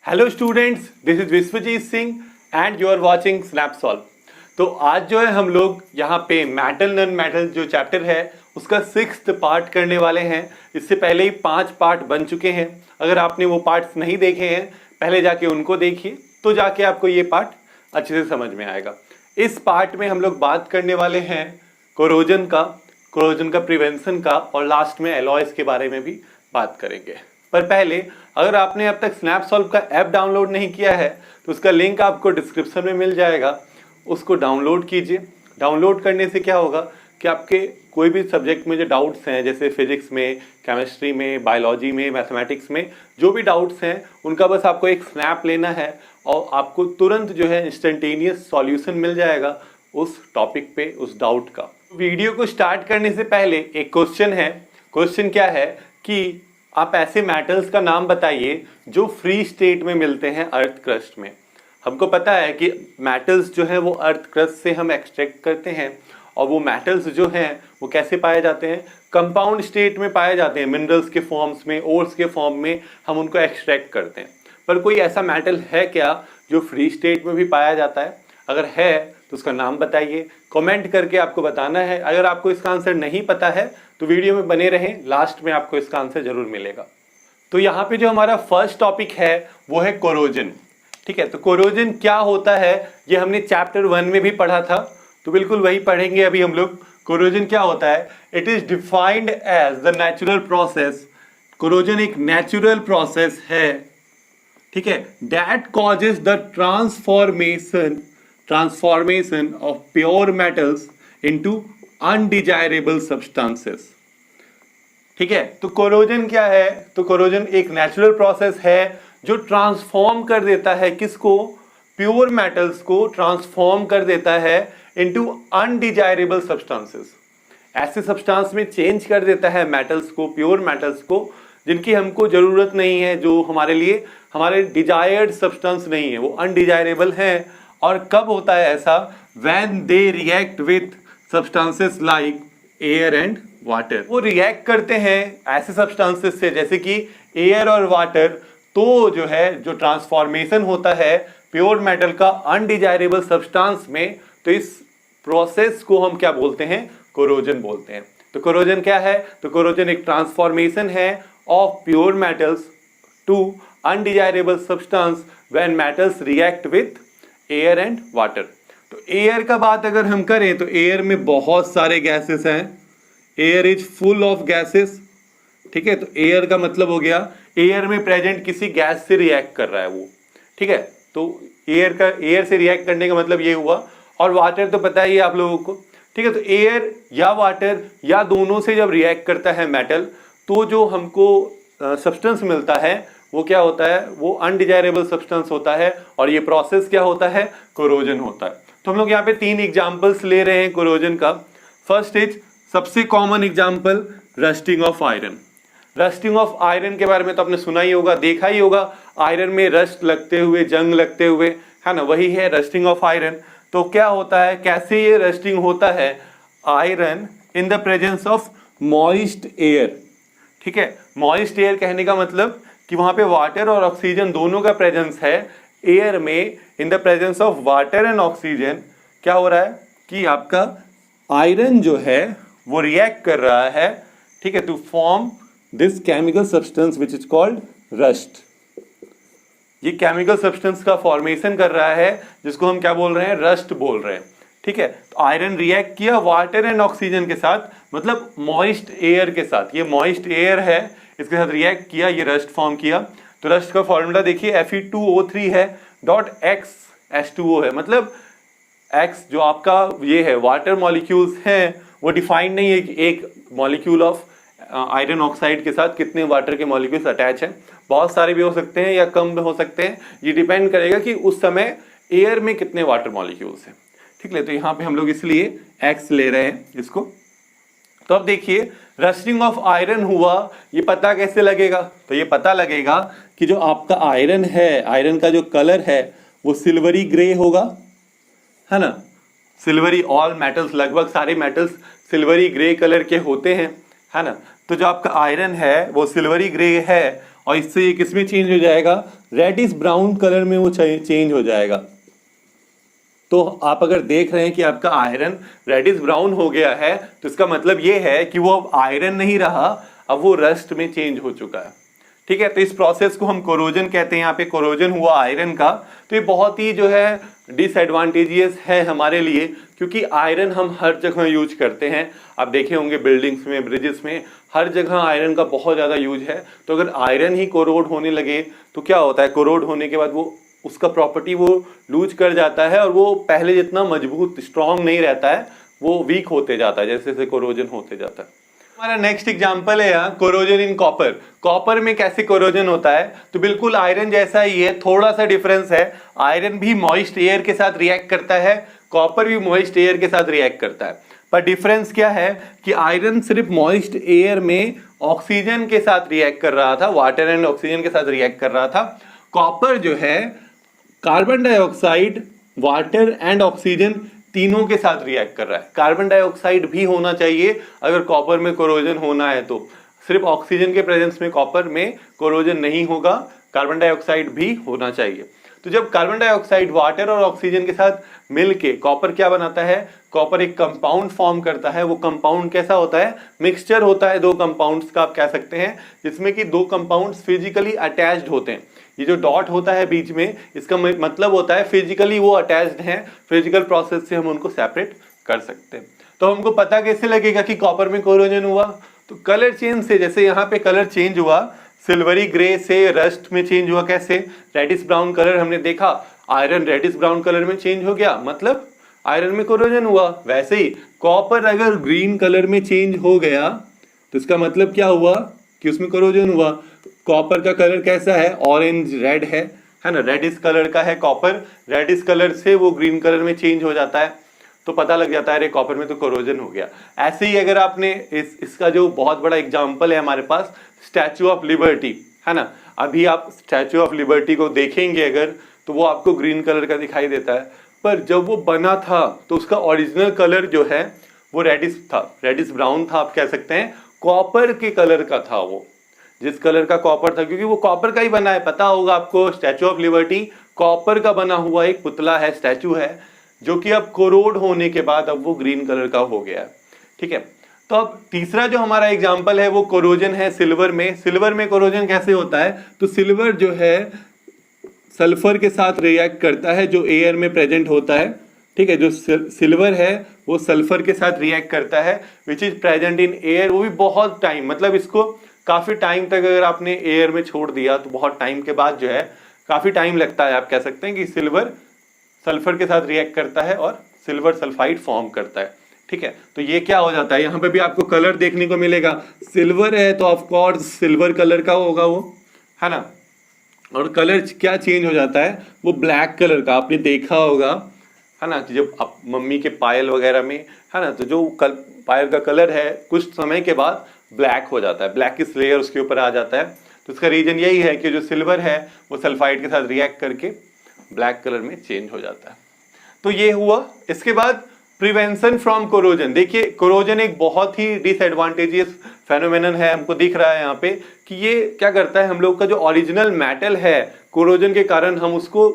Hello students, this is Vishwajeet Singh and you are watching Snapsolve. तो आज जो है हम लोग यहाँ पे मेटल नॉन मेटल जो चैप्टर है उसका 6th पार्ट करने वाले हैं। इससे पहले ही 5 पार्ट बन चुके हैं। अगर आपने वो पार्ट्स नहीं देखे हैं पहले जाके उनको देखिए, तो जाके आपको ये पार्ट अच्छे से समझ में आएगा। इस पार्ट में हम लोग बात करने वाले हैं कोरोजन का प्रिवेंशन का, और लास्ट में एलॉयज के बारे में भी बात करेंगे। पर पहले, अगर आपने अब तक स्नैपसॉल्व का ऐप डाउनलोड नहीं किया है तो उसका लिंक आपको डिस्क्रिप्शन में मिल जाएगा, उसको डाउनलोड कीजिए। डाउनलोड करने से क्या होगा कि आपके कोई भी सब्जेक्ट में जो डाउट्स हैं, जैसे फिजिक्स में, केमिस्ट्री में, बायोलॉजी में, मैथमेटिक्स में जो भी डाउट्स हैं उनका बस आपको एक स्नैप लेना है और आपको तुरंत जो है इंस्टेंटेनियस सॉल्यूशन मिल जाएगा उस टॉपिक पे, उस डाउट का। वीडियो को स्टार्ट करने से पहले एक क्वेश्चन है। क्वेश्चन क्या है कि आप ऐसे मेटल्स का नाम बताइए जो फ्री स्टेट में मिलते हैं अर्थ क्रस्ट में। हमको पता है कि मेटल्स जो हैं वो अर्थ क्रस्ट से हम एक्सट्रैक्ट करते हैं, और वो मेटल्स जो हैं वो कैसे पाए जाते हैं? कंपाउंड स्टेट में पाए जाते हैं, मिनरल्स के फॉर्म्स में, ओर्स के फॉर्म में हम उनको एक्सट्रैक्ट करते हैं। पर कोई ऐसा मेटल है क्या जो फ्री स्टेट में भी पाया जाता है? अगर है तो उसका नाम बताइए, कमेंट करके आपको बताना है। अगर आपको इसका आंसर नहीं पता है तो वीडियो में बने रहें, लास्ट में आपको इसका आंसर जरूर मिलेगा। तो यहाँ पे जो हमारा फर्स्ट टॉपिक है वो है कोरोजन। ठीक है, तो कोरोजन क्या होता है ये हमने चैप्टर 1 में भी पढ़ा था, तो बिल्कुल वही पढ़ेंगे अभी हम लोग। कोरोजन क्या होता है? It is defined as the natural process. Corrosion एक नेचुरल प्रोसेस है, ठीक है, that causes the transformation of pure metals into undesirable substances. ठीक है, तो कोरोजन क्या है? तो कोरोजन एक नेचुरल प्रोसेस है जो ट्रांसफॉर्म कर देता है किसको? प्योर मेटल्स को ट्रांसफॉर्म कर देता है इनटू अनडिजायरेबल सब्सटेंसेस। ऐसे सब्सटेंस में चेंज कर देता है मेटल्स को, प्योर मेटल्स को, जिनकी हमको जरूरत नहीं है, जो हमारे लिए हमारे डिजायर्ड सब्सटेंस नहीं है, वो अनडिजायरेबल है। और कब होता है ऐसा? When they react with substances like air and water. वो रिएक्ट करते हैं ऐसे सब्सटेंसेस से जैसे कि एयर और वाटर, तो जो है जो ट्रांसफॉर्मेशन होता है प्योर मेटल का अनडिजायरेबल सब्सटेंस में, तो इस प्रोसेस को हम क्या बोलते हैं? कोरोजन बोलते हैं। तो कोरोजन क्या है? तो कोरोजन एक ट्रांसफॉर्मेशन है of pure metals to undesirable substance when metals react with air and water. तो एयर का बात अगर हम करें तो एयर में बहुत सारे गैसेस हैं। Air is full of gases. ठीक है, तो एयर का मतलब हो गया एयर में प्रेजेंट किसी गैस से रिएक्ट कर रहा है वो। ठीक है, तो एयर से रिएक्ट करने का मतलब ये हुआ। और वाटर तो पता ही है आप लोगों को। ठीक है, तो एयर या वाटर या दोनों से जब रिएक्ट करता है मेटल, तो जो हमको सब्सटेंस मिलता है वो क्या होता है? वो अनडिजायरेबल सब्सटेंस होता है। और ये प्रोसेस क्या होता है? कोरोजन होता है। तो हम लोग यहाँ पे 3 एग्जाम्पल्स ले रहे हैं कोरोजन का। फर्स्ट इज, सबसे common example, rusting of iron. Rusting of iron के बारे में तो आपने सुना ही होगा, देखा ही होगा, आयरन में रस्ट लगते हुए, जंग लगते हुए, है ना, वही है रस्टिंग ऑफ आयरन। तो क्या होता है, कैसे ये रस्टिंग होता है? Iron in the presence of moist air. ठीक है, मॉइस्ट एयर कहने का मतलब कि वहां पे वाटर और ऑक्सीजन दोनों का प्रेजेंस है। एयर में in the presence of water and oxygen क्या हो रहा है कि आपका आयरन जो है वो रिएक्ट कर रहा है, ठीक है, to form this chemical substance which is called rust. ये केमिकल सब्सटेंस का फॉर्मेशन कर रहा है जिसको हम क्या बोल रहे हैं? रस्ट बोल रहे हैं। ठीक है, तो आयरन रिएक्ट किया वाटर एंड ऑक्सीजन के साथ, मतलब मॉइस्ट एयर के साथ। ये मॉइस्ट एयर है, इसके साथ रिएक्ट किया, ये रस्ट फॉर्म किया। तो रस्ट का फॉर्मूला देखिए, Fe2O3 है, डॉट X H2O है। मतलब X जो आपका ये है वाटर मॉलिक्यूल्स हैं, वो डिफाइंड नहीं है कि एक मॉलिक्यूल ऑफ आयरन ऑक्साइड के साथ कितने वाटर के मॉलिक्यूल्स अटैच हैं। बहुत सारे भी हो सकते हैं या कम भी हो सकते हैं, ये डिपेंड करेगा कि उस समय एयर में कितने वाटर मॉलिक्यूल्स हैं। ठीक है, तो यहाँ पे हम लोग इसलिए X ले रहे हैं इसको। तो अब देखिए, रस्टिंग ऑफ आयरन हुआ, ये पता कैसे लगेगा? तो ये पता लगेगा कि जो आपका आयरन है, आयरन का जो कलर है वो सिल्वरी ग्रे होगा, है ना। सिल्वरी, ऑल मेटल्स, लगभग सारे मेटल्स सिल्वरी ग्रे कलर के होते हैं, है ना। तो जो आपका आयरन है वो सिल्वरी ग्रे है, और इससे ये किसमें चेंज हो जाएगा, रेडिश ब्राउन कलर में वो चेंज हो जाएगा। तो आप अगर देख रहे हैं कि आपका आयरन रेडिश ब्राउन हो गया है तो इसका मतलब ये है कि वो अब आयरन नहीं रहा, अब वो रस्ट में चेंज हो चुका है। ठीक है, तो इस प्रोसेस को हम कोरोजन कहते हैं। यहाँ पे कोरोजन हुआ आयरन का, तो ये बहुत ही जो है डिसएडवांटेजियस है हमारे लिए, क्योंकि आयरन हम हर जगह यूज करते हैं। आप देखे होंगे बिल्डिंग्स में, ब्रिजेस में, हर जगह आयरन का बहुत ज़्यादा यूज है। तो अगर आयरन ही कोरोड होने लगे तो क्या होता है, कोरोड होने के बाद वो उसका प्रॉपर्टी वो लूज कर जाता है और वो पहले जितना मजबूत स्ट्रांग नहीं रहता है, वो वीक होते जाता है जैसे जैसे कोरोजन होते जाता है। हमारा नेक्स्ट एग्जांपल है यहाँ कोरोजन इन कॉपर। कॉपर में कैसे कोरोजन होता है, तो बिल्कुल आयरन जैसा ही है, थोड़ा सा डिफरेंस है। आयरन भी मॉइस्ट एयर के साथ रिएक्ट करता है, कॉपर भी मॉइस्ट एयर के साथ रिएक्ट करता है। पर डिफरेंस क्या है कि आयरन सिर्फ मॉइस्ट एयर में ऑक्सीजन के साथ रिएक्ट कर रहा था, वाटर एंड ऑक्सीजन के साथ रिएक्ट कर रहा था। कॉपर जो है carbon dioxide, water and oxygen तीनों के साथ रिएक्ट कर रहा है। कार्बन डाइऑक्साइड भी होना चाहिए अगर कॉपर में कोरोजन होना है, तो सिर्फ ऑक्सीजन के प्रेजेंस में कॉपर में कोरोजन नहीं होगा, कार्बन डाइऑक्साइड भी होना चाहिए। तो जब कार्बन डाइऑक्साइड वाटर और ऑक्सीजन के साथ मिलके कॉपर क्या बनाता है, कॉपर एक कंपाउंड फॉर्म करता है। वो कंपाउंड कैसा होता है, मिक्सचर होता है दो कंपाउंड्स का, आप कह सकते हैं, जिसमें कि दो कंपाउंड्स फिजिकली अटैच्ड होते हैं। ये जो डॉट होता है बीच में, इसका मतलब होता है फिजिकली वो अटैच्ड हैं, फिजिकल प्रोसेस से हम उनको सेपरेट कर सकते हैं। तो हमको पता कैसे लगेगा कि कॉपर में कोरोजन हुआ, तो कलर चेंज से, जैसे यहाँ पे कलर चेंज हुआ, सिल्वरी ग्रे से रस्ट में चेंज हुआ। कैसे, रेडिश ब्राउन कलर हमने देखा, आयरन रेडिश ब्राउन कलर में चेंज हो गया, मतलब आयरन में कोरोजन हुआ। वैसे ही कॉपर अगर ग्रीन कलर में चेंज हो गया तो इसका मतलब क्या हुआ कि उसमें कोरोजन हुआ। कॉपर का कलर कैसा है, ऑरेंज रेड है ना, रेडिश कलर का है कॉपर, रेडिश कलर से वो ग्रीन कलर में चेंज हो जाता है, तो पता लग जाता है अरे कॉपर में तो कोरोजन हो गया। ऐसे ही अगर आपने इसका जो बहुत बड़ा एग्जांपल है हमारे पास, स्टैचू ऑफ लिबर्टी है ना, अभी आप स्टैचू ऑफ लिबर्टी को देखेंगे अगर, तो वो आपको ग्रीन कलर का दिखाई देता है, पर जब वो बना था तो उसका ओरिजिनल कलर जो है वो रेडिश था, रेडिश ब्राउन था, आप कह सकते हैं कॉपर के कलर का था वो, जिस कलर का कॉपर था, क्योंकि वो कॉपर का ही बना है। पता होगा आपको, स्टैचू ऑफ लिबर्टी कॉपर का बना हुआ एक पुतला है, स्टैचू है, जो कि अब कोरोड होने के बाद अब वो ग्रीन कलर का हो गया है। ठीक है, तो अब तीसरा जो हमारा एग्जांपल है वो कोरोजन है सिल्वर में। सिल्वर में कोरोजन कैसे होता है, तो सिल्वर जो है सल्फर के साथ रिएक्ट करता है जो एयर में प्रेजेंट होता है। ठीक है, जो सिल्वर है वो सल्फर के साथ रिएक्ट करता है which is present in air, वो भी बहुत टाइम, मतलब इसको काफ़ी टाइम तक अगर आपने एयर में छोड़ दिया तो बहुत टाइम के बाद जो है, काफ़ी टाइम लगता है, आप कह सकते हैं कि सिल्वर सल्फर के साथ रिएक्ट करता है और सिल्वर सल्फाइड फॉर्म करता है। ठीक है, तो ये क्या हो जाता है, यहाँ पे भी आपको कलर देखने को मिलेगा, सिल्वर है तो ऑफ कोर्स सिल्वर कलर का होगा वो, है ना, और कलर क्या चेंज हो जाता है, वो ब्लैक कलर का, आपने देखा होगा है ना, जब आप मम्मी के पायल वगैरह में है ना, तो जो पायल का कलर है कुछ समय के बाद ब्लैक हो जाता है, ब्लैकिश लेयर उसके ऊपर आ जाता है। तो इसका रीजन यही है कि जो सिल्वर है वो सल्फाइड के साथ रिएक्ट करके ब्लैक कलर में चेंज हो जाता है। तो ये हुआ। इसके बाद प्रिवेंशन फ्रॉम कोरोजन। देखिए, कोरोजन एक बहुत ही डिसएडवांटेजियस फेनोमेनन है, हमको दिख रहा है यहाँ पे कि ये क्या करता है, हम लोग का जो ओरिजिनल मेटल है कोरोजन के कारण हम उसको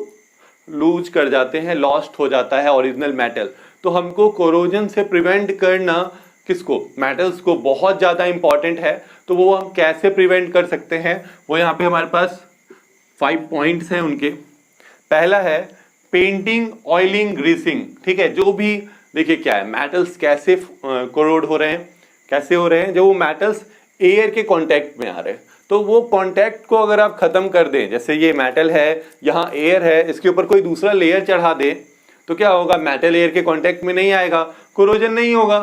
लूज कर जाते हैं, लॉस्ट हो जाता है ओरिजिनल मेटल। तो हमको कोरोजन से प्रिवेंट करना किसको, मेटल्स को, बहुत ज़्यादा इंपॉर्टेंट है। तो वो हम कैसे प्रिवेंट कर सकते हैं, वो यहाँ पे हमारे पास 5 पॉइंट्स हैं उनके। पहला है पेंटिंग, ऑयलिंग, ग्रीसिंग। ठीक है, जो भी देखिए क्या है, मेटल्स कैसे कोरोड हो रहे हैं, कैसे हो रहे हैं, जब वो मेटल्स एयर के कांटेक्ट में आ रहे हैं, तो वो कांटेक्ट को अगर आप खत्म कर दें, जैसे ये मेटल है, यहाँ एयर है, इसके ऊपर कोई दूसरा लेयर चढ़ा दे तो क्या होगा, मेटल एयर के कांटेक्ट में नहीं आएगा, कोरोजन नहीं होगा।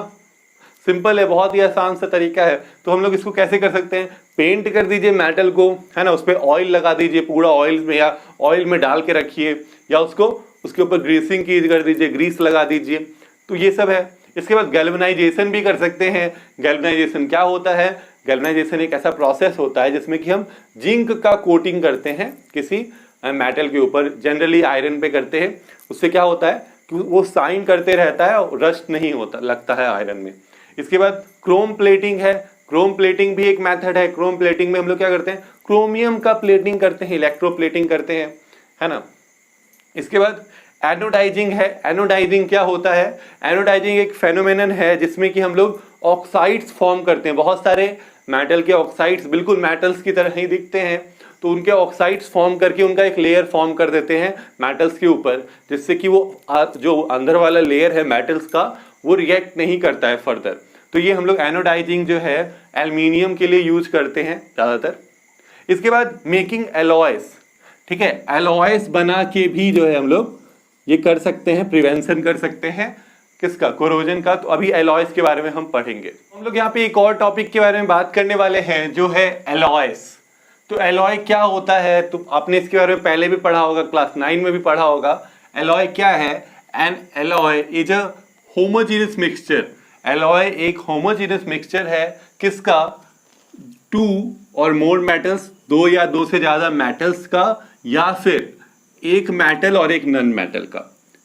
सिंपल है, बहुत ही आसान सा तरीका है। तो हम लोग इसको कैसे कर सकते हैं, पेंट कर दीजिए मेटल को, है ना, उस पर ऑयल लगा दीजिए पूरा ऑयल में, या ऑयल में डाल के रखिए, या उसको उसके ऊपर ग्रीसिंग की कर दीजिए, ग्रीस लगा दीजिए। तो ये सब है। इसके बाद गैल्वेनाइजेशन भी कर सकते हैं। गैल्वेनाइजेशन क्या होता है, गैल्वेनाइजेशन एक ऐसा प्रोसेस होता है जिसमें कि हम जिंक का कोटिंग करते हैं किसी मेटल के ऊपर, जनरली आयरन पे करते हैं। उससे क्या होता है कि वो साइन करते रहता है और रस्ट नहीं होता लगता है आयरन में। इसके बाद क्रोम प्लेटिंग है, क्रोम प्लेटिंग भी एक मेथड है। क्रोम प्लेटिंग में हम लोग क्या करते हैं, क्रोमियम का प्लेटिंग करते हैं, इलेक्ट्रो प्लेटिंग करते हैं, है ना। इसके बाद एनोडाइजिंग है। एनोडाइजिंग क्या होता है, एनोडाइजिंग एक फेनोमेनन है जिसमें कि हम लोग ऑक्साइड्स फॉर्म करते हैं। बहुत सारे मेटल के ऑक्साइड्स बिल्कुल मेटल्स की तरह ही दिखते हैं, तो उनके ऑक्साइड्स फॉर्म करके उनका एक लेयर फॉर्म कर देते हैं मेटल्स के ऊपर, जिससे कि वो जो अंदर वाला लेयर है मेटल्स का वो रिएक्ट नहीं करता है फर्दर। तो ये हम लोग एनोडाइजिंग जो है एल्यूमिनियम के लिए यूज करते हैं ज़्यादातर। इसके बाद मेकिंग एलॉयस, ठीक है, एलॉयस बना के भी जो है हम लोग ये कर सकते हैं, प्रिवेंशन कर सकते हैं किसका, कोरोजन का। तो अभी एलॉयस के बारे में हम पढ़ेंगे। हम लोग यहाँ पे एक और टॉपिक के बारे में बात करने वाले हैं जो है एलॉयस। तो एलॉय क्या होता है, तो आपने इसके बारे में पहले भी पढ़ा होगा, क्लास 9 में भी पढ़ा होगा। एलॉय क्या है, N alloy is a homogeneous mixture. Alloy एक होमोजेनियस मिक्सचर है किसका, 2 और मोर मेटल्स, 2 या 2 से ज्यादा मेटल्स का, या फिर एक मेटल और एक नॉन मेटल का,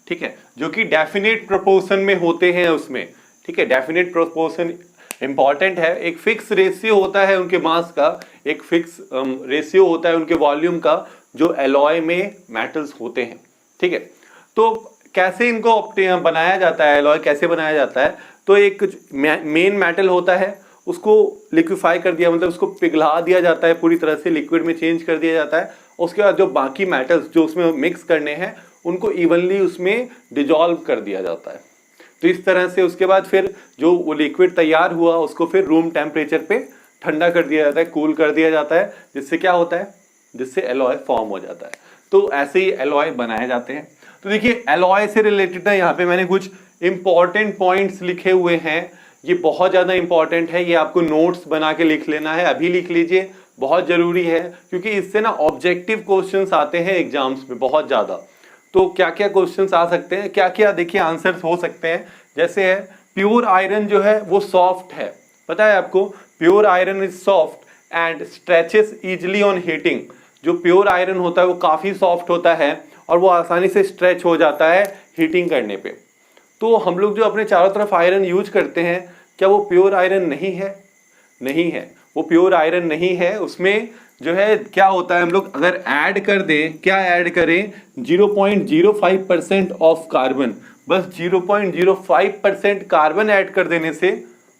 ठीक है, जो कि डेफिनेट प्रोपोर्शन में होते हैं उसमें, ठीक है। डेफिनेट प्रोपोर्शन इंपॉर्टेंट है, एक फिक्स रेशियो होता है उनके मास का, एक फिक्स रेशियो होता है उनके वॉल्यूम का, जो एलॉय में मेटल्स होते हैं, ठीक है। तो कैसे इनको बनाया जाता है, एलॉय कैसे बनाया जाता है, तो एक मेन मेटल होता है उसको लिक्विफाई कर दिया, मतलब उसको पिघला दिया जाता है, पूरी तरह से लिक्विड में चेंज कर दिया जाता है। उसके बाद जो बाकी मेटल्स जो उसमें मिक्स करने हैं उनको इवनली उसमें डिजॉल्व कर दिया जाता है। तो इस तरह से उसके बाद फिर जो वो लिक्विड तैयार हुआ उसको फिर रूम टेम्परेचर पे ठंडा कर दिया जाता है, कूल कर दिया जाता है, जिससे क्या होता है, जिससे एलॉय फॉर्म हो जाता है। तो ऐसे ही एलॉय बनाए जाते हैं। तो देखिए एलॉय से रिलेटेड ना यहाँ पे मैंने कुछ इंपॉर्टेंट पॉइंट्स लिखे हुए हैं, ये बहुत ज़्यादा इंपॉर्टेंट है, ये आपको नोट्स बना के लिख लेना है, अभी लिख लीजिए, बहुत ज़रूरी है, क्योंकि इससे ना ऑब्जेक्टिव क्वेश्चंस आते हैं एग्जाम्स में बहुत ज़्यादा। तो क्या क्या क्वेश्चंस आ सकते हैं, क्या क्या देखिए आंसर्स हो सकते हैं, जैसे है प्योर आयरन जो है वो सॉफ्ट है, पता है आपको, pure iron is soft and stretches easily on heating. जो प्योर आयरन होता है वो काफ़ी सॉफ्ट होता है और वो आसानी से स्ट्रेच हो जाता है हीटिंग करने पे। तो हम लोग जो अपने चारों तरफ आयरन यूज करते हैं, क्या वो प्योर आयरन नहीं है, नहीं है, वो प्योर आयरन नहीं है। उसमें जो है क्या होता है, हम लोग अगर ऐड कर दें, क्या ऐड करें, 0.05% ऑफ कार्बन, बस 0.05% कार्बन ऐड कर देने से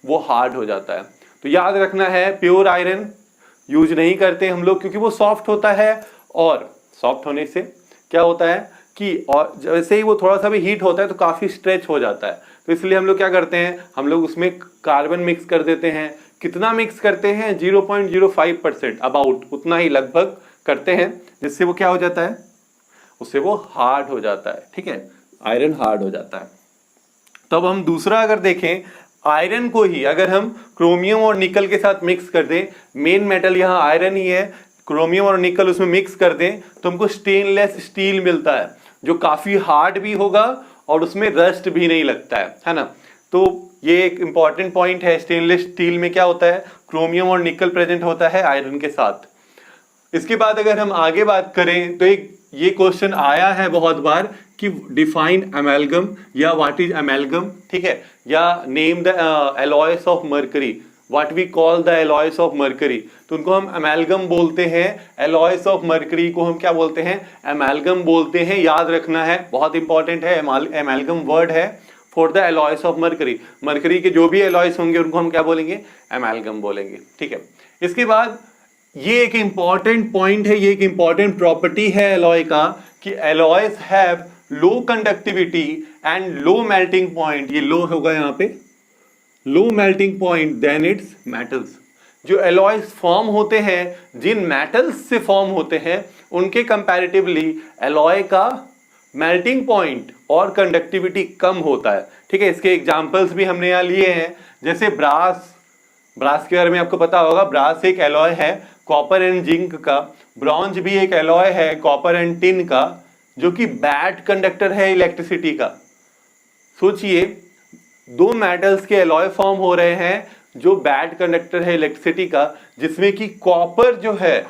वो हार्ड हो जाता है। तो याद रखना है प्योर आयरन यूज नहीं करते हम लोग, क्योंकि वो सॉफ्ट होता है, और सॉफ्ट होने से क्या होता है कि और जैसे ही वो थोड़ा सा भी हीट होता है तो काफ़ी स्ट्रेच हो जाता है। तो इसलिए हम लोग क्या करते हैं, हम लोग उसमें कार्बन मिक्स कर देते हैं। कितना मिक्स करते हैं, 0.05%, अबाउट उतना ही लगभग करते हैं, जिससे वो क्या हो जाता है, उससे वो हार्ड हो जाता है, ठीक है, आयरन हार्ड हो जाता है। तब हम दूसरा अगर देखें, आयरन को ही अगर हम क्रोमियम और निकल के साथ मिक्स कर दें, मेन मेटल यहाँ आयरन ही है, क्रोमियम और निकल उसमें मिक्स कर दें, तो हमको स्टेनलेस स्टील मिलता है, जो काफ़ी हार्ड भी होगा और उसमें रस्ट भी नहीं लगता है ना। तो ये एक इंपॉर्टेंट पॉइंट है, स्टेनलेस स्टील में क्या होता है, क्रोमियम और निकल प्रेजेंट होता है आयरन के साथ। इसके बाद अगर हम आगे बात करें तो एक ये क्वेश्चन आया है बहुत बार कि डिफाइन अमेलगम या व्हाट इज अमेलगम, ठीक है, या name the alloys of mercury, what we call the alloys of mercury. तो उनको हम अमेलगम बोलते हैं, एलॉयस ऑफ मरकरी को हम क्या बोलते हैं, अमेलगम बोलते हैं। याद रखना है, बहुत इंपॉर्टेंट है, अमेलगम वर्ड है for the alloys of mercury. Mercury के जो भी एलॉयस होंगे उनको हम क्या बोलेंगे, अमेलगम बोलेंगे, ठीक है। इसके बाद ये एक इंपॉर्टेंट पॉइंट है, ये एक इंपॉर्टेंट प्रॉपर्टी है एलॉय का कि alloys have low conductivity and low melting point. ये लो होगा यहाँ पे, low melting point then its metals. जो एलॉयस फॉर्म होते हैं, जिन मेटल्स से फॉर्म होते हैं, उनके कंपैरेटिवली एलॉय का मेल्टिंग पॉइंट और कंडक्टिविटी कम होता है, ठीक है। इसके एग्जांपल्स भी हमने यहाँ लिए हैं, जैसे ब्रास, ब्रास के बारे में आपको पता होगा, ब्रास एक एलॉय है कॉपर एंड जिंक का। ब्रॉन्ज भी एक एलॉय है कॉपर एंड टिन का, जो कि बैड कंडक्टर है इलेक्ट्रिसिटी का। सोचिए, दो मेटल्स के एलॉय फॉर्म हो रहे हैं जो बैड कंडक्टर है इलेक्ट्रिसिटी का, जिसमें कि कॉपर जो है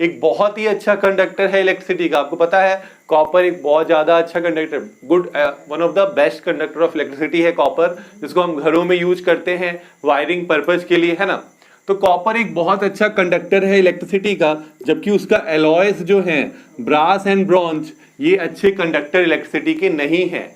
एक बहुत ही अच्छा कंडक्टर है इलेक्ट्रिसिटी का। आपको पता है कॉपर एक बहुत ज़्यादा अच्छा conductor, good, one of the best conductor of electricity है कॉपर, जिसको हम घरों में यूज करते हैं वायरिंग पर्पज के लिए, है ना। तो कॉपर एक बहुत अच्छा कंडक्टर है इलेक्ट्रिसिटी का, जबकि उसका एलॉयज जो हैं ब्रास एंड ब्रॉन्ज ये अच्छे कंडक्टर इलेक्ट्रिसिटी के नहीं हैं।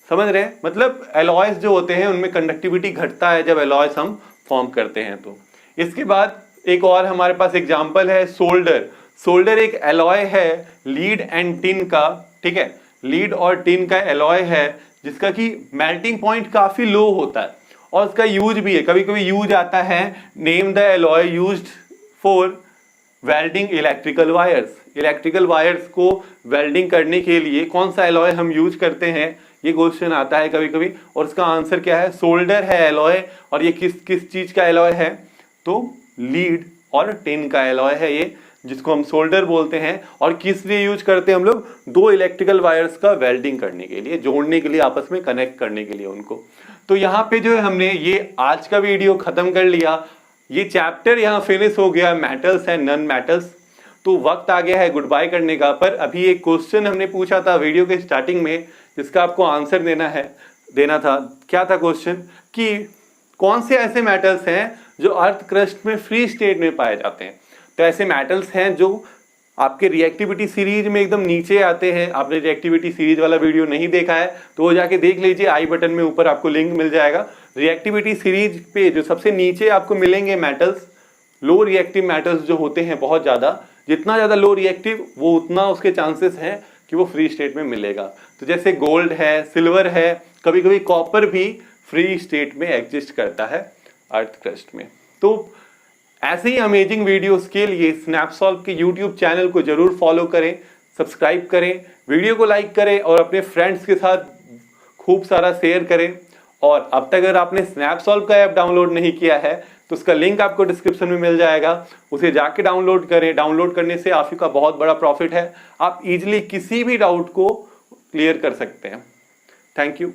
समझ रहे हैं? मतलब एलॉयज जो होते हैं उनमें कंडक्टिविटी घटता है जब एलॉयज हम फॉर्म करते हैं। तो इसके बाद एक और हमारे पास एग्जांपल है सोल्डर। सोल्डर एक एलॉय है लीड एंड टिन का, ठीक है, लीड और टिन का एलॉय है जिसका कि मेल्टिंग पॉइंट काफी लो होता है और उसका यूज भी है, कभी कभी यूज आता है, name the alloy used for welding electrical wires. Electrical wires को वेल्डिंग करने के लिए कौन सा एलॉय हम यूज करते हैं, ये क्वेश्चन आता है कभी कभी, और उसका आंसर क्या है, सोल्डर है एलॉय। और ये किस किस चीज का एलॉय है, तो लीड और टिन का एलॉय है ये, जिसको हम सोल्डर बोलते हैं। और किस लिए यूज करते हैं हम लोग, दो इलेक्ट्रिकल वायर्स का वेल्डिंग करने के लिए, जोड़ने के लिए, आपस में कनेक्ट करने के लिए उनको। तो यहाँ पे जो है हमने ये आज का वीडियो खत्म कर लिया, ये चैप्टर यहाँ फिनिश हो गया, मेटल्स एंड नॉन मेटल्स। तो वक्त आ गया है गुड बाय करने का। पर अभी एक क्वेश्चन हमने पूछा था वीडियो के स्टार्टिंग में, जिसका आपको आंसर देना था। क्या था क्वेश्चन, कि कौन से ऐसे मेटल्स हैं जो अर्थ क्रस्ट में फ्री स्टेट में पाए जाते हैं। तो ऐसे मेटल्स हैं जो आपके रिएक्टिविटी सीरीज में एकदम नीचे आते हैं। आपने रिएक्टिविटी सीरीज वाला वीडियो नहीं देखा है तो वो जाके देख लीजिए, आई बटन में ऊपर आपको लिंक मिल जाएगा। रिएक्टिविटी सीरीज पे जो सबसे नीचे आपको मिलेंगे मेटल्स, लो रिएक्टिव मेटल्स जो होते हैं बहुत ज़्यादा, जितना ज़्यादा लो रिएक्टिव वो उतना उसके चांसेस हैं कि वो फ्री स्टेट में मिलेगा। तो जैसे गोल्ड है, सिल्वर है, कभी कभी कॉपर भी फ्री स्टेट में एग्जिस्ट करता है अर्थ क्रस्ट में। तो ऐसे ही अमेजिंग वीडियोस के लिए स्नैपसॉल्व के यूट्यूब चैनल को जरूर फॉलो करें, सब्सक्राइब करें, वीडियो को लाइक करें और अपने फ्रेंड्स के साथ खूब सारा शेयर करें। और अब तक अगर आपने स्नैपसॉल्व का ऐप डाउनलोड नहीं किया है तो उसका लिंक आपको डिस्क्रिप्शन में मिल जाएगा, उसे जाके डाउनलोड करें। डाउनलोड करने से आपका बहुत बड़ा प्रॉफिट है, आप इजीली किसी भी डाउट को क्लियर कर सकते हैं। Thank you.